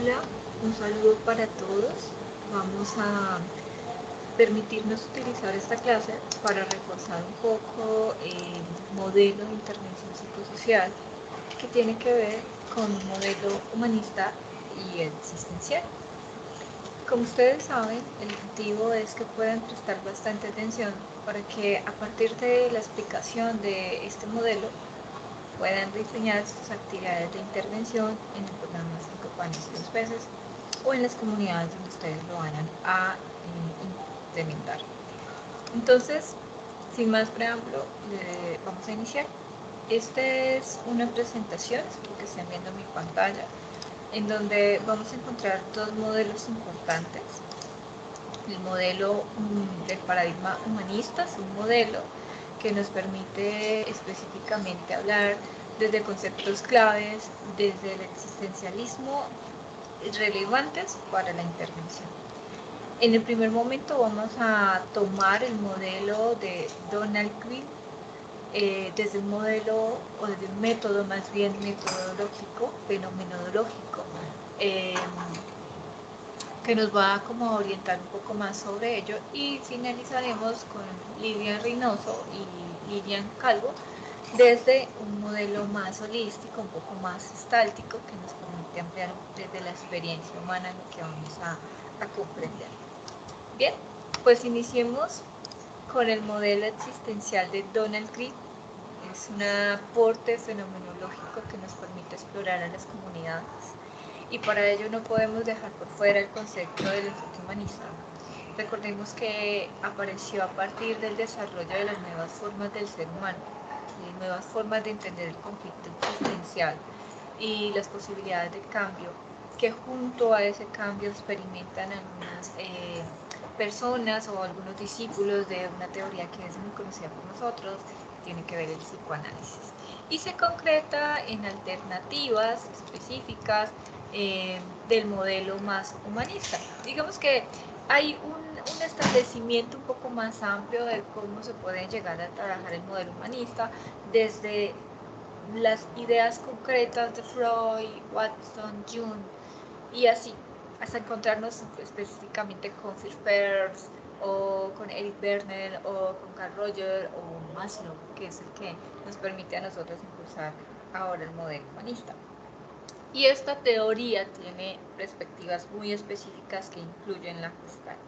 Hola, un saludo para todos. Vamos a permitirnos utilizar esta clase para reforzar un poco el modelo de intervención psicosocial que tiene que ver con un modelo humanista y existencial. Como ustedes saben, el objetivo es que puedan prestar bastante atención para que a partir de la explicación de este modelo puedan diseñar sus actividades de intervención en el programa 5 panes y 2 peces o en las comunidades donde ustedes lo vayan a implementar. Entonces, sin más preámbulo, vamos a iniciar. Esta es una presentación, espero que estén viendo mi pantalla, en donde vamos a encontrar dos modelos importantes. El modelo del paradigma humanista es un modelo que nos permite específicamente hablar desde conceptos claves, desde el existencialismo relevantes para la intervención. En el primer momento vamos a tomar el modelo de Donald Green desde un modelo o desde un método más bien metodológico, fenomenológico, que nos va como a orientar un poco más sobre ello, y finalizaremos con Lilian Reynoso y Lilian Calvo desde un modelo más holístico, un poco más gestáltico, que nos permite ampliar desde la experiencia humana lo que vamos a comprender. Bien, pues iniciemos con el modelo existencial de Donald Green. Es un aporte fenomenológico que nos permite explorar a las comunidades, y para ello no podemos dejar por fuera el concepto del enfoque humanista. Recordemos que apareció a partir del desarrollo de las nuevas formas del ser humano, de nuevas formas de entender el conflicto existencial y las posibilidades de cambio, que junto a ese cambio experimentan algunas personas o algunos discípulos de una teoría que es muy conocida por nosotros, que tiene que ver el psicoanálisis, y se concreta en alternativas específicas del modelo más humanista. Digamos que hay un establecimiento un poco más amplio de cómo se puede llegar a trabajar el modelo humanista, desde las ideas concretas de Freud, Watson, Jung, y así, hasta encontrarnos específicamente con Phil Peirce, o con Eric Berner, o con Carl Rogers, o Maslow, que es el que nos permite a nosotros impulsar ahora el modelo humanista. Y esta teoría tiene perspectivas muy específicas que incluyen la Gestalt.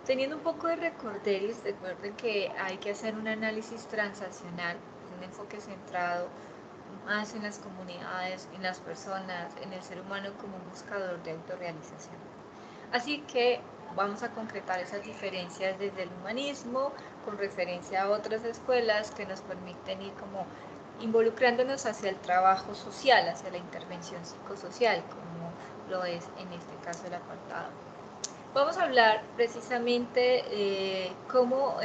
Teniendo un poco de recorderis, recuerden que hay que hacer un análisis transaccional, un enfoque centrado más en las comunidades, en las personas, en el ser humano como un buscador de autorrealización. Así que vamos a concretar esas diferencias desde el humanismo con referencia a otras escuelas que nos permiten ir como involucrándonos hacia el trabajo social, hacia la intervención psicosocial, como lo es en este caso el apartado. Vamos a hablar precisamente cómo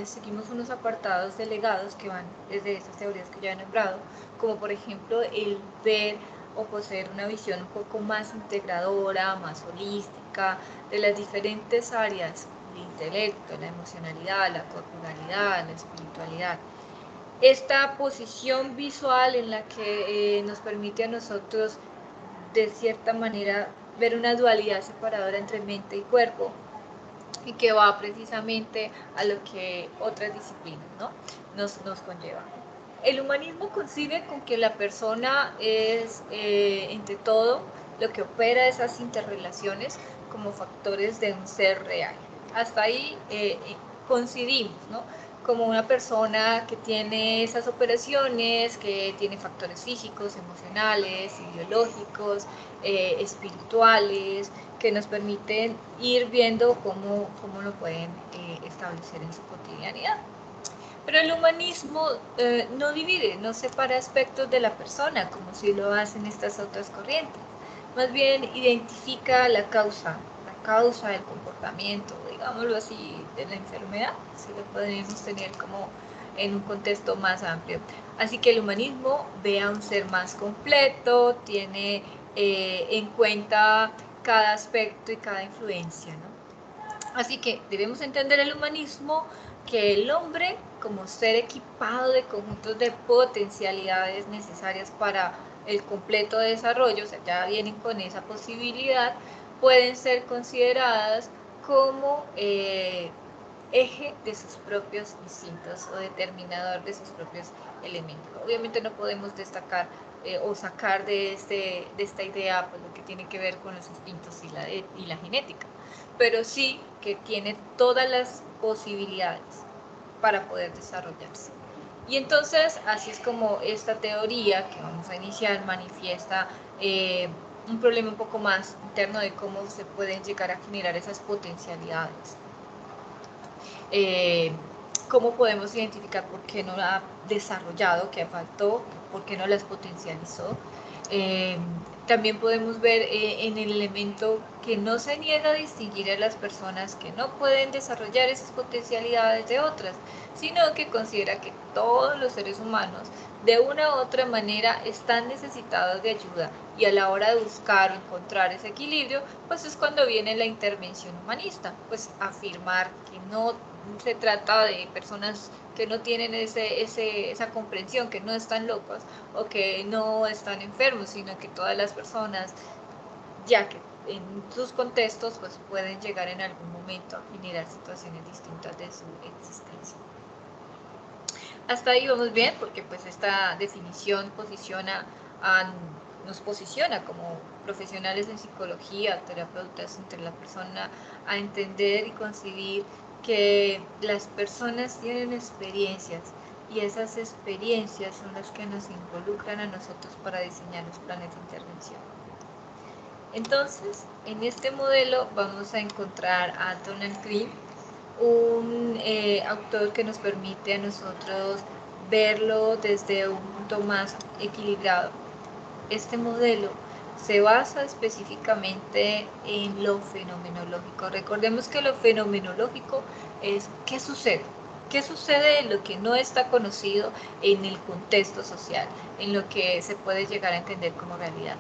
seguimos unos apartados delegados que van desde esas teorías que ya he nombrado, como por ejemplo el ver o poseer una visión un poco más integradora, más holística, de las diferentes áreas del intelecto, la emocionalidad, la corporalidad, la espiritualidad. Esta posición visual en la que nos permite a nosotros, de cierta manera, ver una dualidad separadora entre mente y cuerpo, y que va precisamente a lo que otras disciplinas, ¿no?, nos conllevan. El humanismo concibe con que la persona es, entre todo, lo que opera esas interrelaciones como factores de un ser real. Hasta ahí coincidimos, ¿no?, como una persona que tiene esas operaciones, que tiene factores físicos, emocionales, ideológicos, espirituales, que nos permiten ir viendo cómo lo pueden establecer en su cotidianidad. Pero el humanismo no divide, no separa aspectos de la persona, como si lo hacen estas otras corrientes. Más bien identifica la causa del comportamiento, digámoslo así, de la enfermedad, si lo podemos tener como en un contexto más amplio. Así que el humanismo ve a un ser más completo, tiene en cuenta cada aspecto y cada influencia, ¿no? Así que debemos entender el humanismo que el hombre como ser equipado de conjuntos de potencialidades necesarias para el completo desarrollo, o sea, ya vienen con esa posibilidad, pueden ser consideradas como eje de sus propios instintos o determinador de sus propios elementos. Obviamente no podemos destacar o sacar de esta idea pues, lo que tiene que ver con los instintos y la genética, pero sí que tiene todas las posibilidades para poder desarrollarse. Y entonces, así es como esta teoría que vamos a iniciar manifiesta un problema un poco más interno de cómo se pueden llegar a generar esas potencialidades. Cómo podemos identificar por qué no la ha desarrollado, qué faltó, por qué no las potencializó. También podemos ver en el elemento que no se niega a distinguir a las personas que no pueden desarrollar esas potencialidades de otras, sino que considera que todos los seres humanos de una u otra manera están necesitados de ayuda, y a la hora de buscar o encontrar ese equilibrio, pues es cuando viene la intervención humanista, pues afirmar que no se trata de personas que no tienen esa comprensión, que no están locos o que no están enfermos, sino que todas las personas, ya que en sus contextos, pues pueden llegar en algún momento a generar situaciones distintas de su existencia. Hasta ahí vamos bien, porque pues esta definición nos posiciona como profesionales en psicología, terapeutas, entre la persona, a entender y concebir que las personas tienen experiencias, y esas experiencias son las que nos involucran a nosotros para diseñar los planes de intervención. Entonces, en este modelo vamos a encontrar a Donald Green, un autor que nos permite a nosotros verlo desde un punto más equilibrado. Este modelo se basa específicamente en lo fenomenológico. Recordemos que lo fenomenológico es qué sucede. ¿Qué sucede en lo que no está conocido en el contexto social, en lo que se puede llegar a entender como realidad?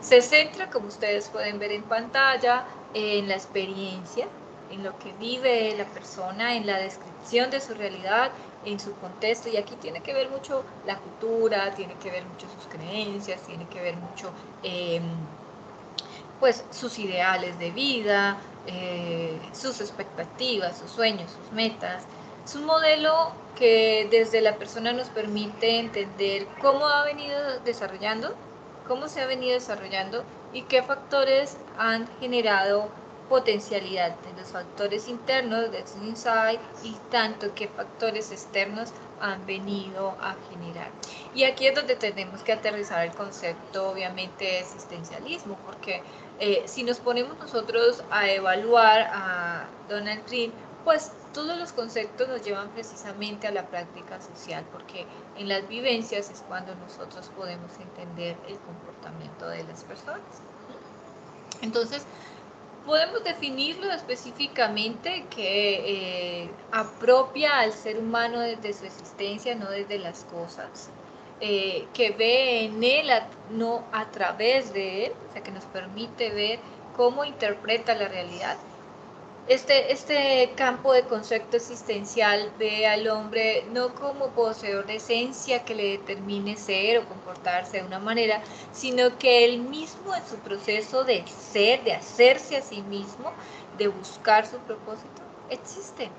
Se centra, como ustedes pueden ver en pantalla, en la experiencia, en lo que vive la persona, en la descripción de su realidad, en su contexto, y aquí tiene que ver mucho la cultura, tiene que ver mucho sus creencias, tiene que ver mucho pues sus ideales de vida, sus expectativas, sus sueños, sus metas. Es un modelo que desde la persona nos permite entender cómo ha venido desarrollando, cómo se ha venido desarrollando y qué factores han generado potencialidad de los factores internos de su insight, y tanto qué factores externos han venido a generar. Y aquí es donde tenemos que aterrizar el concepto, obviamente, de existencialismo, porque si nos ponemos nosotros a evaluar a Donald Green, pues todos los conceptos nos llevan precisamente a la práctica social, porque en las vivencias es cuando nosotros podemos entender el comportamiento de las personas. Entonces, podemos definirlo específicamente que apropia al ser humano desde su existencia, no desde las cosas, que ve en él, no a través de él, o sea, que nos permite ver cómo interpreta la realidad. Este campo de concepto existencial ve al hombre no como poseedor de esencia que le determine ser o comportarse de una manera, sino que él mismo en su proceso de ser, de hacerse a sí mismo, de buscar su propósito, existe.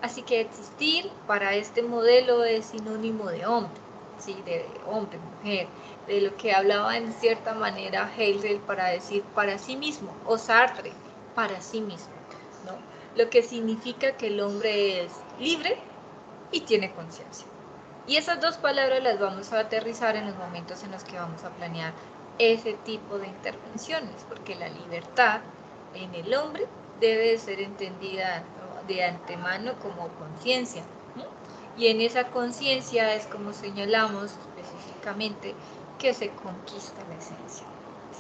Así que existir para este modelo es sinónimo de hombre, ¿sí? De hombre, mujer, de lo que hablaba en cierta manera Hegel para decir para sí mismo, o Sartre, para sí mismo, ¿no? Lo que significa que el hombre es libre y tiene conciencia. Y esas dos palabras las vamos a aterrizar en los momentos en los que vamos a planear ese tipo de intervenciones, porque la libertad en el hombre debe ser entendida de antemano como conciencia, ¿no? Y en esa conciencia es como señalamos específicamente que se conquista la esencia.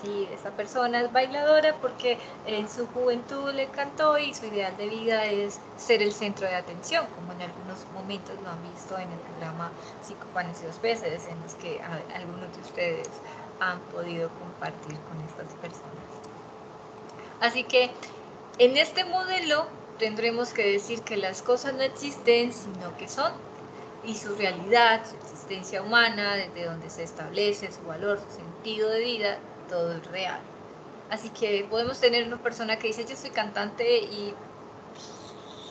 Sí, esa persona es bailadora porque en su juventud le cantó y su ideal de vida es ser el centro de atención, como en algunos momentos lo han visto en el programa Psicopanes y dos veces, en los que algunos de ustedes han podido compartir con estas personas. Así que en este modelo tendremos que decir que las cosas no existen, sino que son. y su realidad, su existencia humana, desde donde se establece su valor, su sentido de vida, todo es real. Así que podemos tener una persona que dice yo soy cantante y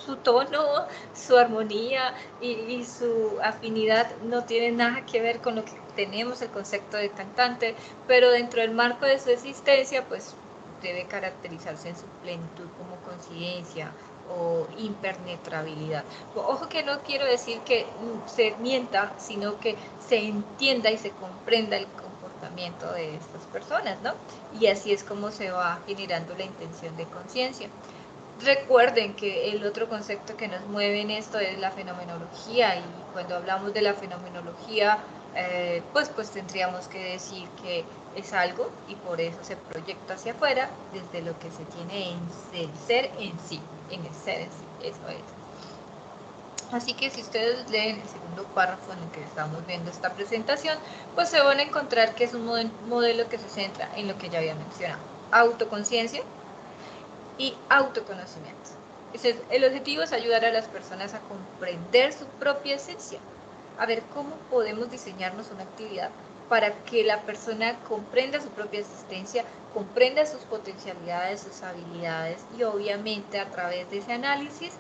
su tono, su armonía y su afinidad no tiene nada que ver con lo que tenemos el concepto de cantante, pero dentro del marco de su existencia pues debe caracterizarse en su plenitud como conciencia o impenetrabilidad. Ojo que no quiero decir que se mienta, sino que se entienda y se comprenda el comportamiento de estas personas, ¿no? Y así es como se va generando la intención de conciencia. Recuerden que el otro concepto que nos mueve en esto es la fenomenología, y cuando hablamos de la fenomenología, pues tendríamos que decir que es algo y por eso se proyecta hacia afuera desde lo que se tiene en el ser en sí, en el ser en sí, eso es. Así que si ustedes leen el segundo párrafo en el que estamos viendo esta presentación, pues se van a encontrar que es un modelo que se centra en lo que ya había mencionado: autoconciencia y autoconocimiento. El objetivo es ayudar a las personas a comprender su propia esencia, a ver cómo podemos diseñarnos una actividad para que la persona comprenda su propia existencia, comprenda sus potencialidades, sus habilidades, y obviamente a través de ese análisis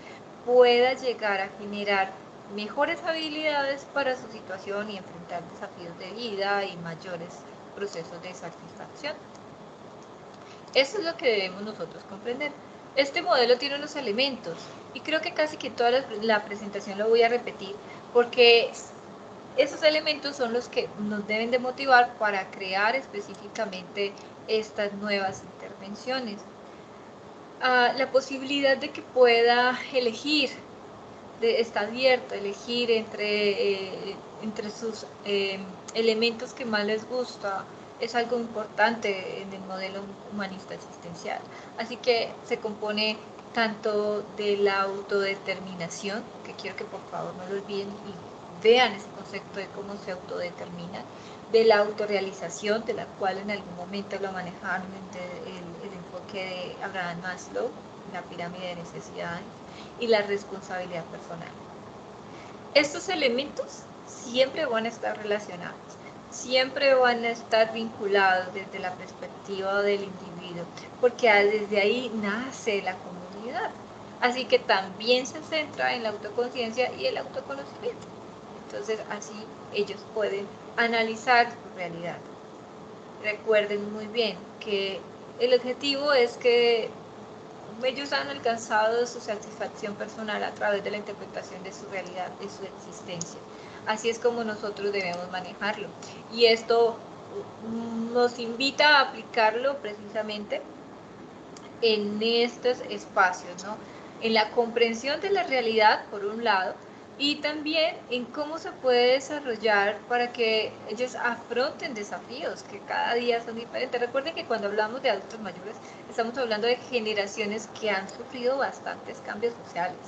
pueda llegar a generar mejores habilidades para su situación y enfrentar desafíos de vida y mayores procesos de satisfacción. Eso es lo que debemos nosotros comprender. Este modelo tiene unos elementos, y creo que casi que toda la presentación lo voy a repetir, porque esos elementos son los que nos deben de motivar para crear específicamente estas nuevas intervenciones. La posibilidad de que pueda elegir, está abierto a elegir entre sus elementos que más les gusta, es algo importante en el modelo humanista existencial. Así que se compone tanto de la autodeterminación, que quiero que por favor no lo olviden y vean ese concepto de cómo se autodetermina, de la autorrealización, de la cual en algún momento lo manejaron el enfoque de Abraham Maslow, la pirámide de necesidades, y la responsabilidad personal. Estos elementos siempre van a estar relacionados, siempre van a estar vinculados desde la perspectiva del individuo, porque desde ahí nace la comunidad. Así que también se centra en la autoconciencia y el autoconocimiento. Entonces así ellos pueden analizar su realidad. Recuerden muy bien que el objetivo es que ellos han alcanzado su satisfacción personal a través de la interpretación de su realidad, de su existencia. Así es como nosotros debemos manejarlo. Y esto nos invita a aplicarlo precisamente en estos espacios, ¿no? En la comprensión de la realidad, por un lado, y también en cómo se puede desarrollar para que ellos afronten desafíos que cada día son diferentes. Recuerden que cuando hablamos de adultos mayores, estamos hablando de generaciones que han sufrido bastantes cambios sociales,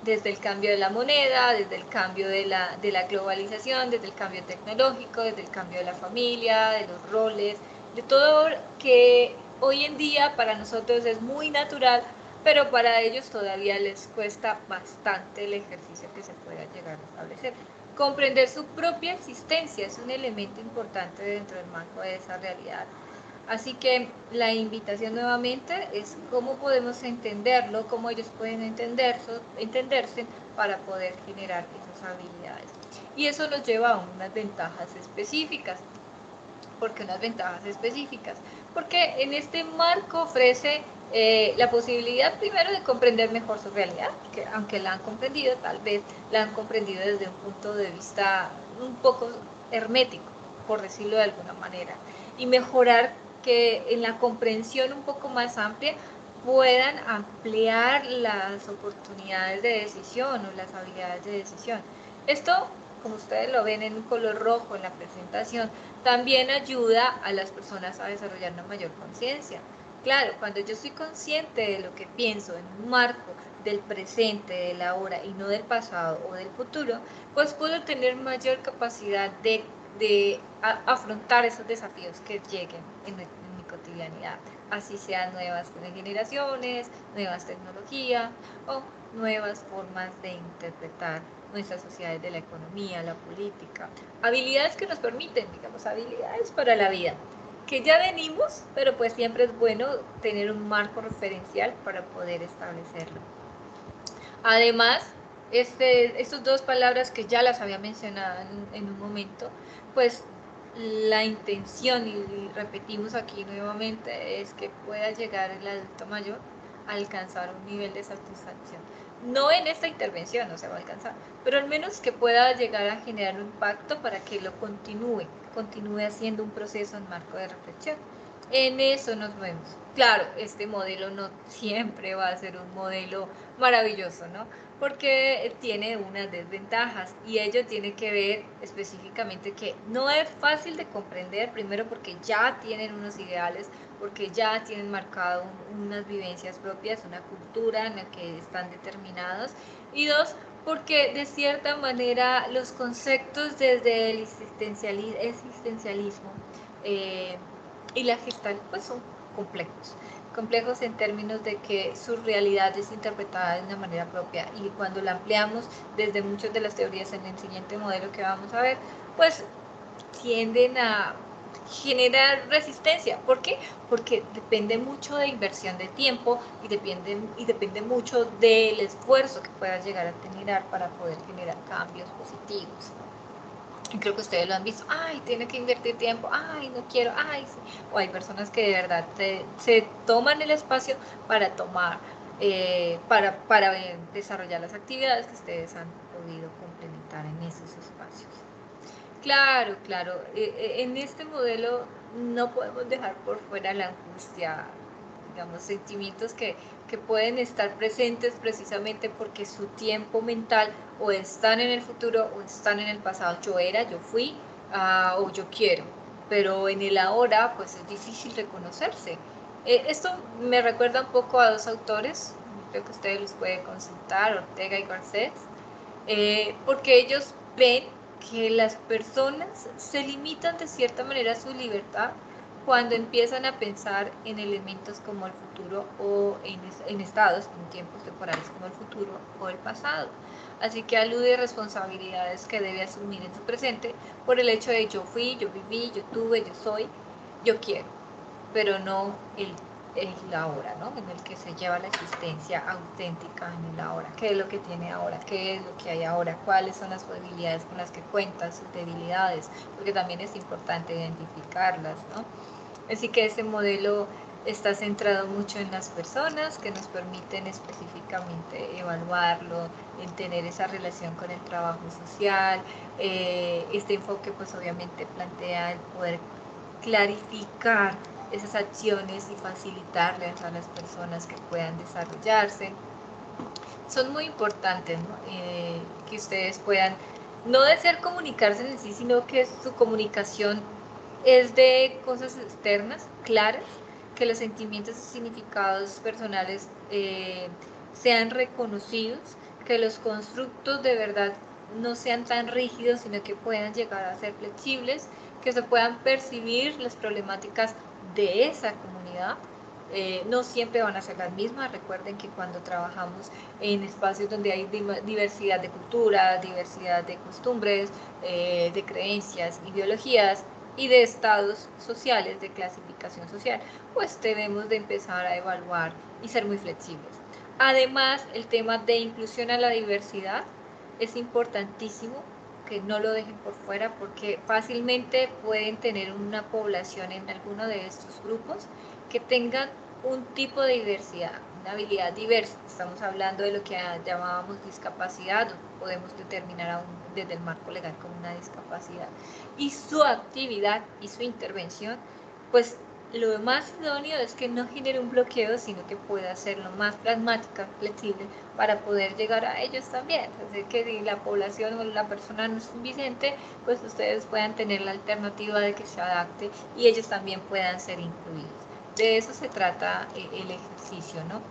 desde el cambio de la moneda, desde el cambio de la globalización, desde el cambio tecnológico, desde el cambio de la familia, de los roles, de todo que hoy en día para nosotros es muy natural, pero para ellos todavía les cuesta bastante el ejercicio que se pueda llegar a establecer. Comprender su propia existencia es un elemento importante dentro del marco de esa realidad. Así que la invitación nuevamente es cómo podemos entenderlo, cómo ellos pueden entenderse para poder generar esas habilidades. Y eso nos lleva a unas ventajas específicas. ¿Por qué unas ventajas específicas? Porque en este marco ofrece la posibilidad primero de comprender mejor su realidad, que aunque la han comprendido, tal vez la han comprendido desde un punto de vista un poco hermético, por decirlo de alguna manera, y mejorar que en la comprensión un poco más amplia puedan ampliar las oportunidades de decisión o las habilidades de decisión. Esto, como ustedes lo ven en un color rojo en la presentación, también ayuda a las personas a desarrollar una mayor conciencia. Claro, cuando yo soy consciente de lo que pienso en un marco del presente, del ahora y no del pasado o del futuro, pues puedo tener mayor capacidad de afrontar esos desafíos que lleguen en mi cotidianidad, así sean nuevas generaciones, nuevas tecnologías o nuevas formas de interpretar nuestras sociedades de la economía, la política, habilidades que nos permiten, digamos, habilidades para la vida, que ya venimos, pero pues siempre es bueno tener un marco referencial para poder establecerlo. Además, estas dos palabras que ya las había mencionado en un momento, pues la intención, y repetimos aquí nuevamente, es que pueda llegar el adulto mayor a alcanzar un nivel de satisfacción. No en esta intervención no se va a alcanzar, pero al menos que pueda llegar a generar un impacto para que lo continúe haciendo un proceso en marco de reflexión. En eso nos vemos. Claro, este modelo no siempre va a ser un modelo maravilloso, ¿no? Porque tiene unas desventajas y ello tiene que ver específicamente que no es fácil de comprender, primero porque ya tienen unos ideales, porque ya tienen marcado unas vivencias propias, una cultura en la que están determinados, y dos, porque de cierta manera los conceptos desde el existencialismo y la Gestalt pues son complejos en términos de que su realidad es interpretada de una manera propia, y cuando la ampliamos desde muchas de las teorías en el siguiente modelo que vamos a ver, pues tienden a generar resistencia. ¿Por qué? Porque depende mucho de inversión de tiempo y depende mucho del esfuerzo que puedas llegar a tener para poder generar cambios positivos. Creo que ustedes lo han visto, ay, tiene que invertir tiempo, ay, no quiero, ay, sí. O hay personas que de verdad se toman el espacio para para desarrollar las actividades que ustedes han podido complementar en esos espacios. Claro, claro. En este modelo no podemos dejar por fuera la angustia, digamos, sentimientos que pueden estar presentes precisamente porque su tiempo mental o están en el futuro o están en el pasado. Yo era, yo fui, o yo quiero, pero en el ahora pues es difícil reconocerse. Esto me recuerda un poco a dos autores, creo que ustedes los pueden consultar, Ortega y Garcés, porque ellos ven que las personas se limitan de cierta manera a su libertad cuando empiezan a pensar en elementos como el futuro o en estados, en tiempos temporales como el futuro o el pasado. Así que alude a responsabilidades que debe asumir en su presente por el hecho de yo fui, yo viví, yo tuve, yo soy, yo quiero, pero no el ahora, ¿no? En el que se lleva la existencia auténtica en el ahora. ¿Qué es lo que tiene ahora? ¿Qué es lo que hay ahora? ¿Cuáles son las posibilidades con las que cuentan, sus debilidades? Porque también es importante identificarlas, ¿no? Así que este modelo está centrado mucho en las personas, que nos permiten específicamente evaluarlo, en tener esa relación con el trabajo social. Este enfoque pues obviamente plantea el poder clarificar esas acciones y facilitarles a las personas que puedan desarrollarse. Son muy importantes, ¿no? Que ustedes puedan no desear comunicarse en sí, sino que su comunicación es de cosas externas, claras, que los sentimientos y significados personales sean reconocidos, que los constructos de verdad no sean tan rígidos, sino que puedan llegar a ser flexibles, que se puedan percibir las problemáticas de esa comunidad. No siempre van a ser las mismas. Recuerden que cuando trabajamos en espacios donde hay diversidad de culturas, diversidad de costumbres, de creencias, ideologías y de estados sociales, de clasificación social, pues debemos de empezar a evaluar y ser muy flexibles. Además, el tema de inclusión a la diversidad es importantísimo, que no lo dejen por fuera, porque fácilmente pueden tener una población en alguno de estos grupos que tengan un tipo de diversidad, una habilidad diversa. Estamos hablando de lo que llamábamos discapacidad, podemos determinar aún desde el marco legal como una discapacidad. Y su actividad y su intervención, pues lo más idóneo es que no genere un bloqueo, sino que pueda ser lo más pragmática, flexible, para poder llegar a ellos también. Así que si la población o la persona no es suficiente, pues ustedes puedan tener la alternativa de que se adapte y ellos también puedan ser incluidos. De eso se trata el ejercicio, ¿no?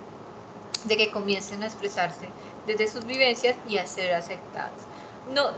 De que comiencen a expresarse desde sus vivencias y a ser aceptados. No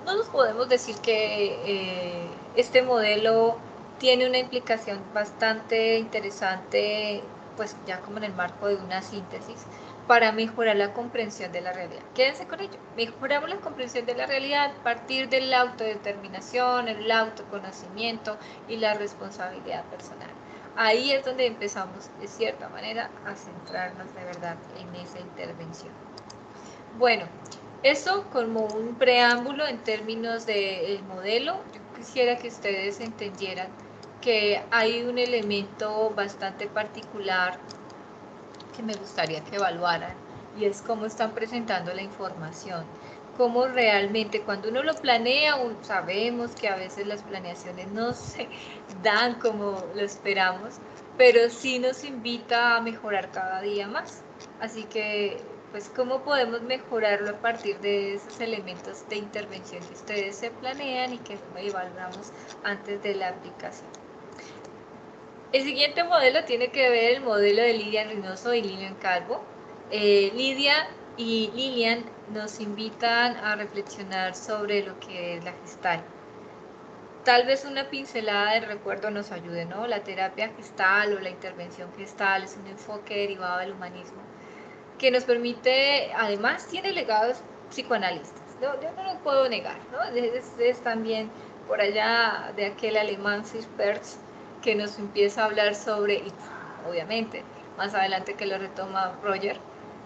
nos podemos decir que este modelo tiene una implicación bastante interesante, pues ya como en el marco de una síntesis, para mejorar la comprensión de la realidad. Quédense con ello. Mejoramos la comprensión de la realidad a partir de la autodeterminación, el autoconocimiento y la responsabilidad personal. Ahí es donde empezamos, de cierta manera, a centrarnos de verdad en esa intervención. Bueno, eso como un preámbulo en términos del modelo. Yo quisiera que ustedes entendieran que hay un elemento bastante particular que me gustaría que evaluaran, y es cómo están presentando la información, cómo realmente cuando uno lo planea, sabemos que a veces las planeaciones no se dan como lo esperamos, pero sí nos invita a mejorar cada día más. Así que, pues, ¿cómo podemos mejorarlo a partir de esos elementos de intervención que ustedes se planean y que evaluamos antes de la aplicación? El siguiente modelo tiene que ver el modelo de Lilian Reynoso y Lilian Calvo. Lidia y Lilian nos invitan a reflexionar sobre lo que es la Gestalt. Tal vez una pincelada de recuerdo nos ayude, ¿no? La terapia gestal o la intervención gestal es un enfoque derivado del humanismo que nos permite, además tiene legados psicoanalistas, ¿no? Yo no lo puedo negar, ¿no? Es también por allá de aquel alemán Sispertz que nos empieza a hablar sobre, y obviamente más adelante que lo retoma Roger,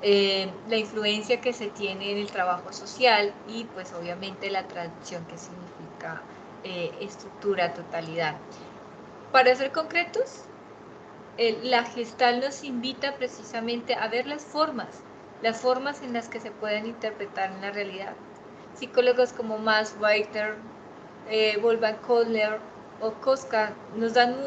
la influencia que se tiene en el trabajo social y pues obviamente la traducción que significa estructura, totalidad. Para ser concretos, la gestal nos invita precisamente a ver las formas en las que se pueden interpretar en la realidad. Psicólogos como Max Weiter, Wolfgang Kohler o Koska nos dan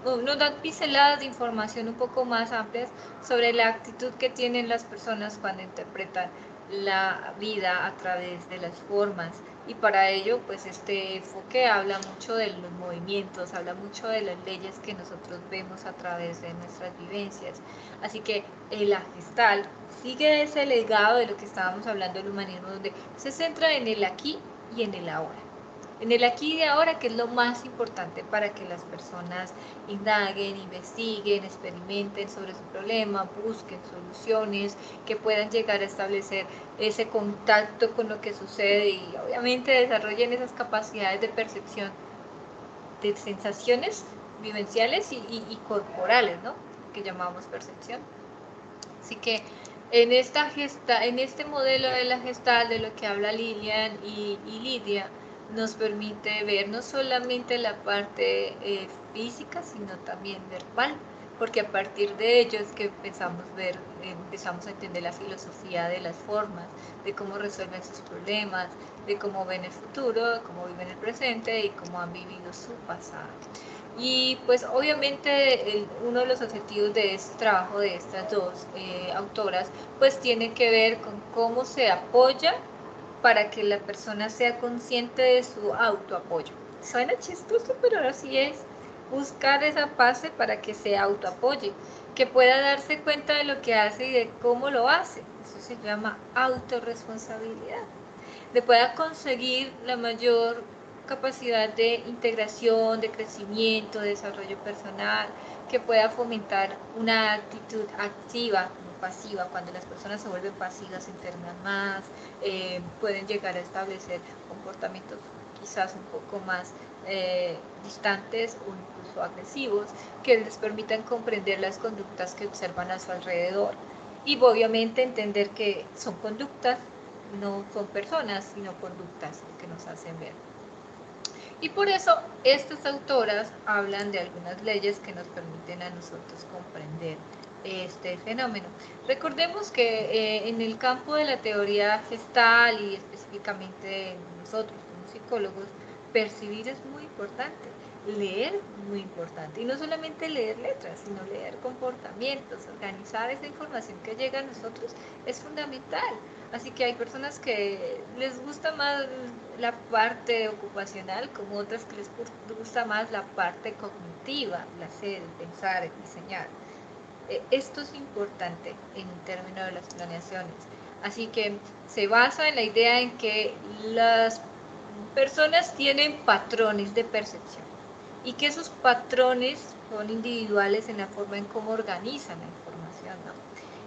nos dan pinceladas de información un poco más amplias sobre la actitud que tienen las personas cuando interpretan la vida a través de las formas. Y para ello, pues este enfoque habla mucho de los movimientos, habla mucho de las leyes que nosotros vemos a través de nuestras vivencias. Así que la Gestalt sigue ese legado de lo que estábamos hablando del humanismo, donde se centra en el aquí y en el ahora. En el aquí y ahora, que es lo más importante para que las personas indaguen, investiguen, experimenten sobre su problema, busquen soluciones, que puedan llegar a establecer ese contacto con lo que sucede y obviamente desarrollen esas capacidades de percepción de sensaciones vivenciales y corporales, ¿no? Que llamamos percepción. Así que en este modelo de la gestal de lo que habla Lilian y Lidia, nos permite ver no solamente la parte física, sino también verbal, porque a partir de ello es que empezamos a entender la filosofía de las formas, de cómo resuelven sus problemas, de cómo ven el futuro, cómo viven el presente y cómo han vivido su pasado. Y pues obviamente uno de los objetivos de este trabajo de estas dos autoras pues tiene que ver con cómo se apoya para que la persona sea consciente de su autoapoyo. Suena chistoso, pero así es. Buscar esa base para que se autoapoye, que pueda darse cuenta de lo que hace y de cómo lo hace. Eso se llama autorresponsabilidad. De pueda conseguir la mayor capacidad de integración, de crecimiento, de desarrollo personal, que pueda fomentar una actitud activa, no pasiva. Cuando las personas se vuelven pasivas, se internan más, pueden llegar a establecer comportamientos quizás un poco más distantes o incluso agresivos, que les permitan comprender las conductas que observan a su alrededor y obviamente entender que son conductas, no son personas, sino conductas que nos hacen ver. Y por eso estas autoras hablan de algunas leyes que nos permiten a nosotros comprender este fenómeno. Recordemos que en el campo de la teoría gestal y específicamente nosotros como psicólogos, percibir es muy importante, leer muy importante, y no solamente leer letras, sino leer comportamientos, organizar esa información que llega a nosotros es fundamental. Así que hay personas que les gusta más la parte ocupacional, como otras que les gusta más la parte cognitiva, el hacer, el pensar, el diseñar. Esto es importante en términos de las planeaciones. Así que se basa en la idea en que las personas tienen patrones de percepción y que esos patrones son individuales en la forma en cómo organizan la información, ¿no?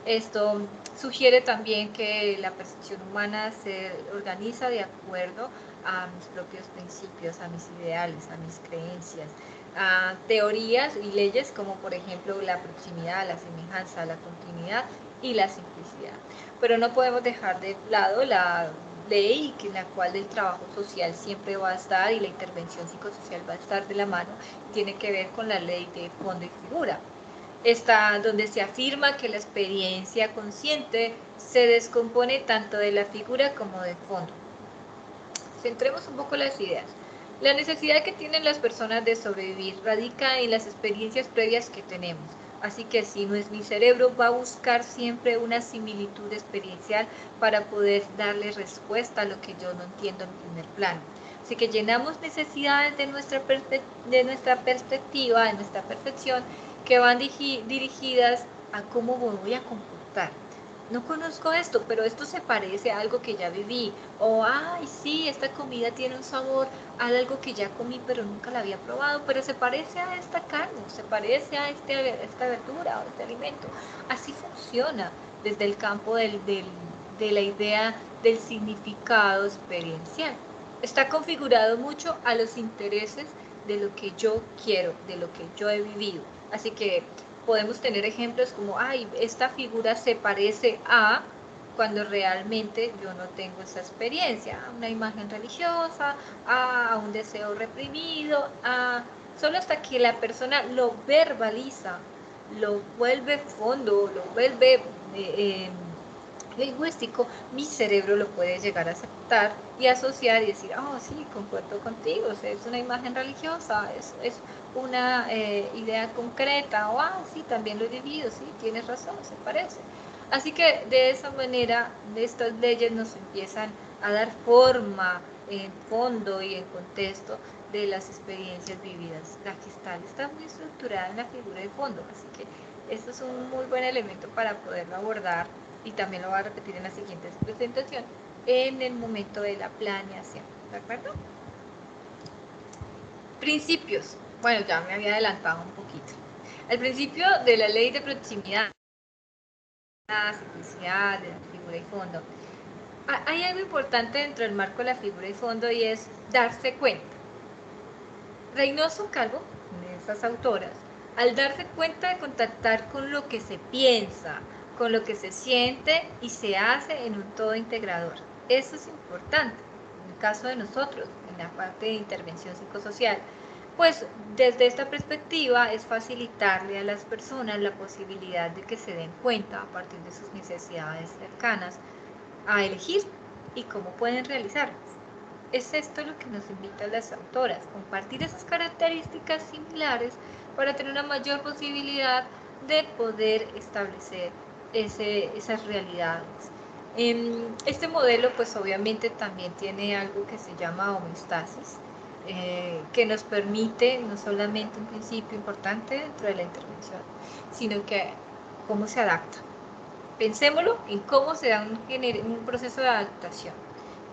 Esto sugiere también que la percepción humana se organiza de acuerdo a mis propios principios, a mis ideales, a mis creencias, a teorías y leyes como por ejemplo la proximidad, la semejanza, la continuidad y la simplicidad. Pero no podemos dejar de lado la ley en la cual el trabajo social siempre va a estar y la intervención psicosocial va a estar de la mano, tiene que ver con la ley de fondo y figura. Está donde se afirma que la experiencia consciente se descompone tanto de la figura como del fondo. Centremos un poco las ideas. La necesidad que tienen las personas de sobrevivir radica en las experiencias previas que tenemos. Así que si no es mi cerebro, va a buscar siempre una similitud experiencial para poder darle respuesta a lo que yo no entiendo en primer plano. Así que llenamos necesidades de nuestra perspectiva, de nuestra percepción, que van dirigidas a cómo me voy a comportar. No conozco esto, pero esto se parece a algo que ya viví. O, ay, sí, esta comida tiene un sabor a algo que ya comí, pero nunca la había probado, pero se parece a esta carne, se parece a esta verdura o este alimento. Así funciona desde el campo de la idea del significado experiencial. Está configurado mucho a los intereses de lo que yo quiero, de lo que yo he vivido. Así que podemos tener ejemplos como, ay, esta figura se parece a, cuando realmente yo no tengo esa experiencia, a una imagen religiosa, a un deseo reprimido, solo hasta que la persona lo verbaliza, lo vuelve fondo, lo vuelve lingüístico, mi cerebro lo puede llegar a aceptar y asociar y decir, oh, sí, concuerdo contigo, o sea, es una imagen religiosa, es una idea concreta, o, sí, también lo he vivido, sí, tienes razón, se parece. Así que de esa manera, estas leyes nos empiezan a dar forma en fondo y en contexto de las experiencias vividas. La gestal está muy estructurada en la figura de fondo, así que esto es un muy buen elemento para poderlo abordar y también lo voy a repetir en la siguiente presentación, en el momento de la planeación, ¿de acuerdo? Principios. Bueno, ya me había adelantado un poquito. El principio de la ley de proximidad, simplicidad, de la figura y fondo. Hay algo importante dentro del marco de la figura y fondo y es darse cuenta. Reynoso Calvo, de esas autoras, al darse cuenta de contactar con lo que se piensa, con lo que se siente y se hace en un todo integrador. Eso es importante. En el caso de nosotros, en la parte de intervención psicosocial, pues desde esta perspectiva es facilitarle a las personas la posibilidad de que se den cuenta a partir de sus necesidades cercanas a elegir y cómo pueden realizarlas. Es esto lo que nos invitan las autoras, compartir esas características similares para tener una mayor posibilidad de poder establecer esas realidades. Este modelo pues obviamente también tiene algo que se llama homeostasis, que nos permite no solamente un principio importante dentro de la intervención, sino que cómo se adapta. Pensémoslo en cómo se da un proceso de adaptación.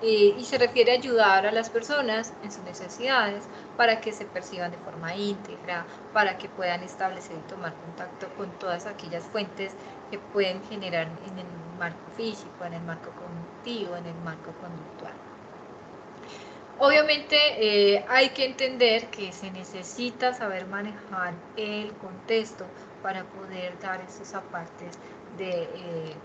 Y se refiere a ayudar a las personas en sus necesidades para que se perciban de forma íntegra, para que puedan establecer y tomar contacto con todas aquellas fuentes que pueden generar en el marco físico, en el marco cognitivo, en el marco conductual. Obviamente hay que entender que se necesita saber manejar el contexto para poder dar esos apartes de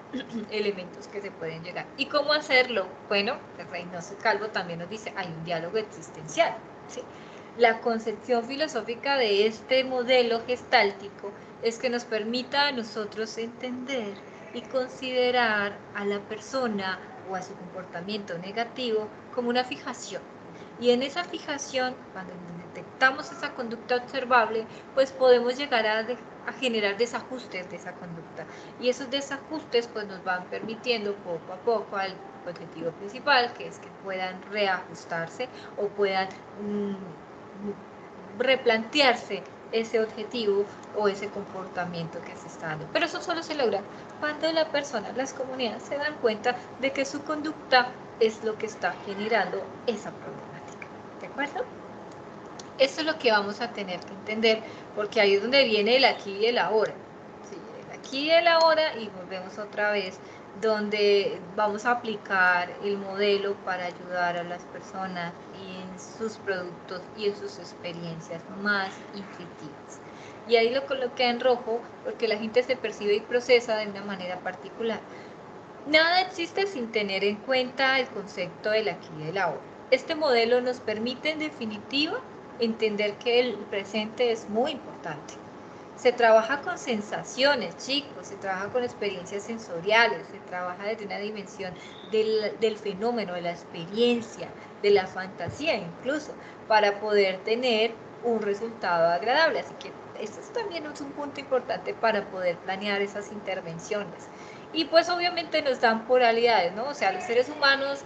elementos que se pueden llegar. ¿Y cómo hacerlo? Bueno, Reynoso Calvo también nos dice, hay un diálogo existencial. ¿Sí? La concepción filosófica de este modelo gestáltico es que nos permita a nosotros entender y considerar a la persona o a su comportamiento negativo como una fijación. Y en esa fijación, cuando detectamos esa conducta observable, pues podemos llegar a generar desajustes de esa conducta. Y esos desajustes pues nos van permitiendo poco a poco al objetivo principal, que es que puedan reajustarse o puedan replantearse ese objetivo o ese comportamiento que se está dando. Pero eso solo se logra cuando la persona, las comunidades se dan cuenta de que su conducta es lo que está generando esa problemática. ¿De acuerdo? Eso es lo que vamos a tener que entender, porque ahí es donde viene el aquí y el ahora. Sí, el aquí y el ahora y volvemos otra vez, donde vamos a aplicar el modelo para ayudar a las personas en sus productos y en sus experiencias más intuitivas. Y ahí lo coloqué en rojo porque la gente se percibe y procesa de una manera particular. Nada existe sin tener en cuenta el concepto del aquí y del ahora. Este modelo nos permite, en definitiva, entender que el presente es muy importante. Se trabaja con sensaciones, chicos, se trabaja con experiencias sensoriales, se trabaja desde una dimensión del fenómeno, de la experiencia, de la fantasía incluso, para poder tener un resultado agradable. Así que esto también es un punto importante para poder planear esas intervenciones. Y pues obviamente nos dan polaridades, ¿no? O sea, los seres humanos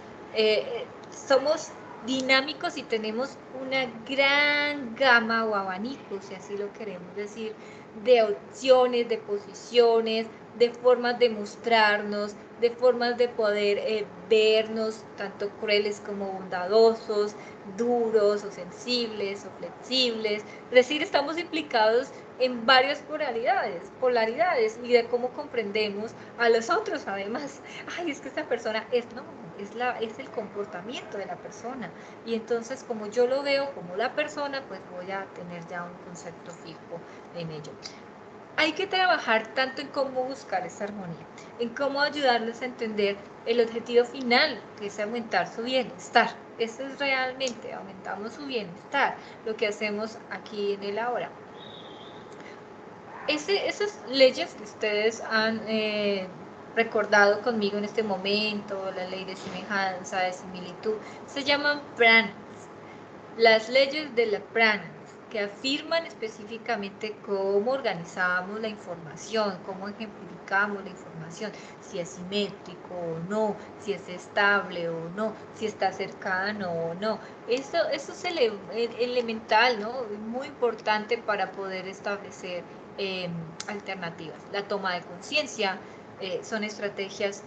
somos dinámicos y tenemos una gran gama o abanico, si así lo queremos decir, de opciones, de posiciones, de formas de mostrarnos, de formas de poder vernos, tanto crueles como bondadosos, duros o sensibles o flexibles. Es decir, estamos implicados en varias polaridades y de cómo comprendemos a los otros además. Ay, es que esta persona es el comportamiento de la persona. Y entonces, como yo lo veo como la persona, pues voy a tener ya un concepto fijo en ello. Hay que trabajar tanto en cómo buscar esa armonía, en cómo ayudarles a entender el objetivo final, que es aumentar su bienestar. Eso es realmente, aumentamos su bienestar, lo que hacemos aquí en el ahora. Esas leyes que ustedes han recordado conmigo en este momento, la ley de semejanza, de similitud, se llaman pranas. Las leyes de la pranas, que afirman específicamente cómo organizamos la información, cómo ejemplificamos la información, si es simétrico o no, si es estable o no, si está cercano o no. Eso es elemental, ¿no? Muy importante para poder establecer alternativas. La toma de conciencia son estrategias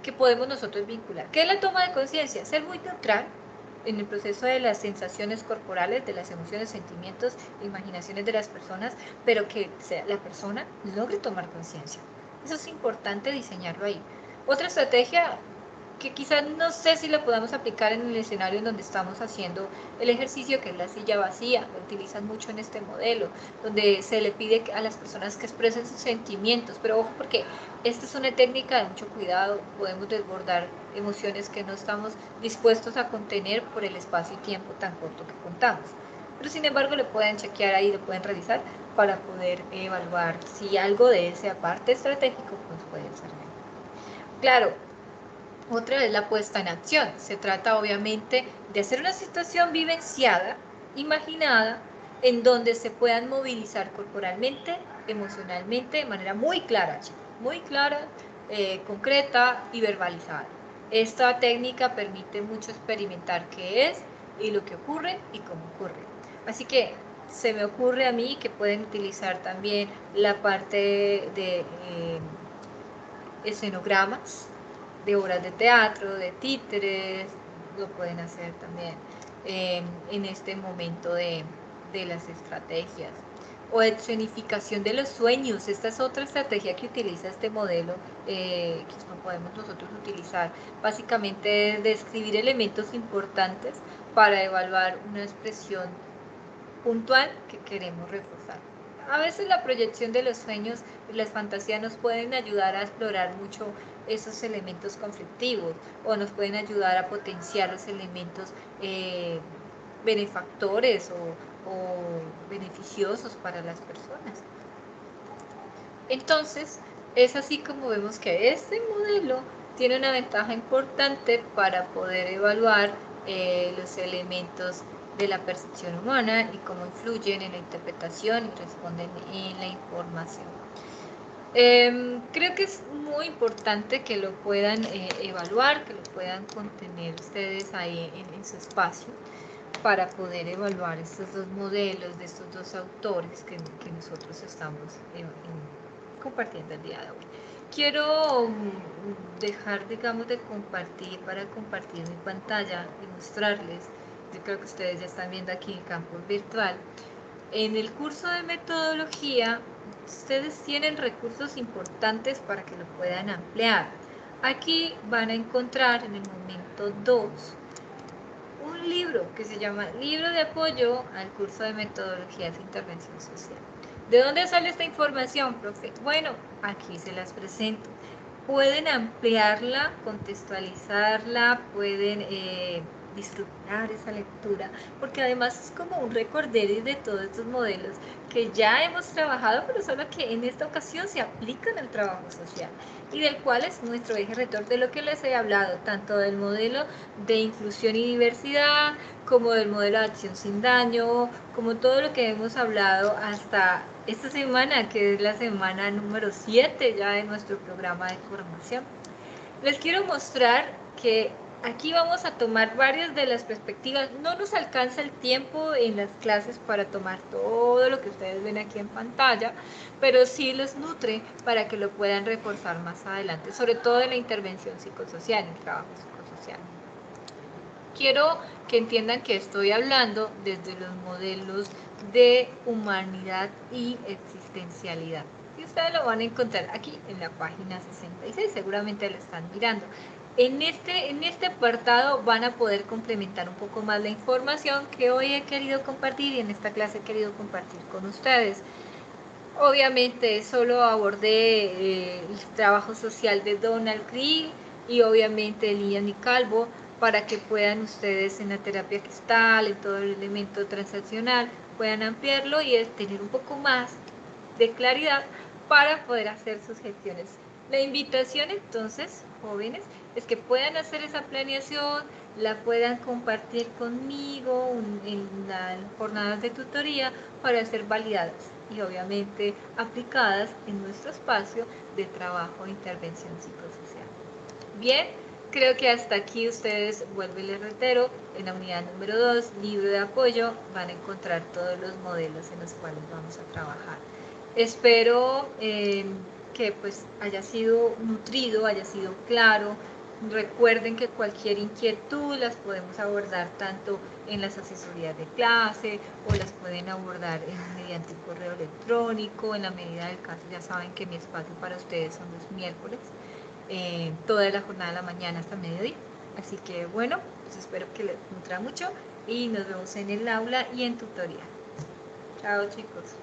que podemos nosotros vincular. ¿Qué es la toma de conciencia? Ser muy neutral en el proceso de las sensaciones corporales, de las emociones, sentimientos, imaginaciones de las personas, pero que la persona logre tomar conciencia. Eso es importante diseñarlo ahí. Otra estrategia que quizás no sé si la podamos aplicar en el escenario en donde estamos haciendo el ejercicio, que es la silla vacía, lo utilizan mucho en este modelo, donde se le pide a las personas que expresen sus sentimientos, pero ojo porque esta es una técnica de mucho cuidado, podemos desbordar emociones que no estamos dispuestos a contener por el espacio y tiempo tan corto que contamos. Pero sin embargo le pueden chequear ahí, lo pueden revisar para poder evaluar si algo de ese aparte estratégico pues puede ser. Claro, otra es la puesta en acción. Se trata obviamente de hacer una situación vivenciada, imaginada, en donde se puedan movilizar corporalmente, emocionalmente, de manera muy clara, chicos, muy clara, concreta y verbalizada. Esta técnica permite mucho experimentar qué es y lo que ocurre y cómo ocurre. Así que se me ocurre a mí que pueden utilizar también la parte de escenogramas, de obras de teatro, de títeres, lo pueden hacer también en este momento de las estrategias. O escenificación de los sueños, esta es otra estrategia que utiliza este modelo, que no podemos nosotros utilizar. Básicamente es describir elementos importantes para evaluar una expresión puntual que queremos reforzar. A veces la proyección de los sueños y las fantasías nos pueden ayudar a explorar mucho esos elementos conflictivos o nos pueden ayudar a potenciar los elementos benefactores o beneficiosos para las personas. Entonces, es así como vemos que este modelo tiene una ventaja importante para poder evaluar los elementos de la percepción humana y cómo influyen en la interpretación y responden en la información. Creo que es muy importante que lo puedan evaluar, que lo puedan contener ustedes ahí en su espacio para poder evaluar estos dos modelos de estos dos autores que nosotros estamos compartiendo el día de hoy. Quiero dejar, digamos, de compartir para compartir mi pantalla y mostrarles, yo creo que ustedes ya están viendo aquí en campus virtual, en el curso de metodología ustedes tienen recursos importantes para que lo puedan ampliar. Aquí van a encontrar en el momento 2 un libro que se llama Libro de apoyo al curso de metodologías de intervención social. ¿De dónde sale esta información, profe? Bueno, aquí se las presento. Pueden ampliarla, contextualizarla, pueden disfrutar esa lectura, porque además es como un recorderis de todos estos modelos que ya hemos trabajado, pero solo que en esta ocasión se aplican al trabajo social y del cual es nuestro eje rector de lo que les he hablado, tanto del modelo de inclusión y diversidad, como del modelo de acción sin daño, como todo lo que hemos hablado hasta esta semana, que es la semana número 7 ya de nuestro programa de formación. Les quiero mostrar que aquí vamos a tomar varias de las perspectivas. No nos alcanza el tiempo en las clases para tomar todo lo que ustedes ven aquí en pantalla, pero sí los nutre para que lo puedan reforzar más adelante, sobre todo en la intervención psicosocial, en el trabajo psicosocial. Quiero que entiendan que estoy hablando desde los modelos de humanidad y existencialidad. Y ustedes lo van a encontrar aquí en la página 66, seguramente lo están mirando. En este apartado van a poder complementar un poco más la información que hoy he querido compartir y en esta clase he querido compartir con ustedes. Obviamente solo abordé el trabajo social de Donald Green y obviamente Lilian y Calvo para que puedan ustedes en la terapia gestal, en todo el elemento transaccional, puedan ampliarlo y tener un poco más de claridad para poder hacer sus gestiones. La invitación entonces, jóvenes, es que puedan hacer esa planeación, la puedan compartir conmigo en las jornadas de tutoría para ser validadas y obviamente aplicadas en nuestro espacio de trabajo e intervención psicosocial. Bien, creo que hasta aquí ustedes, vuelvo y les reitero, en la unidad número 2, libro de apoyo, van a encontrar todos los modelos en los cuales vamos a trabajar. Espero que pues haya sido nutrido, haya sido claro. Recuerden que cualquier inquietud las podemos abordar tanto en las asesorías de clase o las pueden abordar mediante un correo electrónico. En la medida del caso, ya saben que mi espacio para ustedes son los miércoles, toda la jornada de la mañana hasta mediodía. Así que bueno, pues espero que les nutra mucho y nos vemos en el aula y en tutoría. Chao chicos.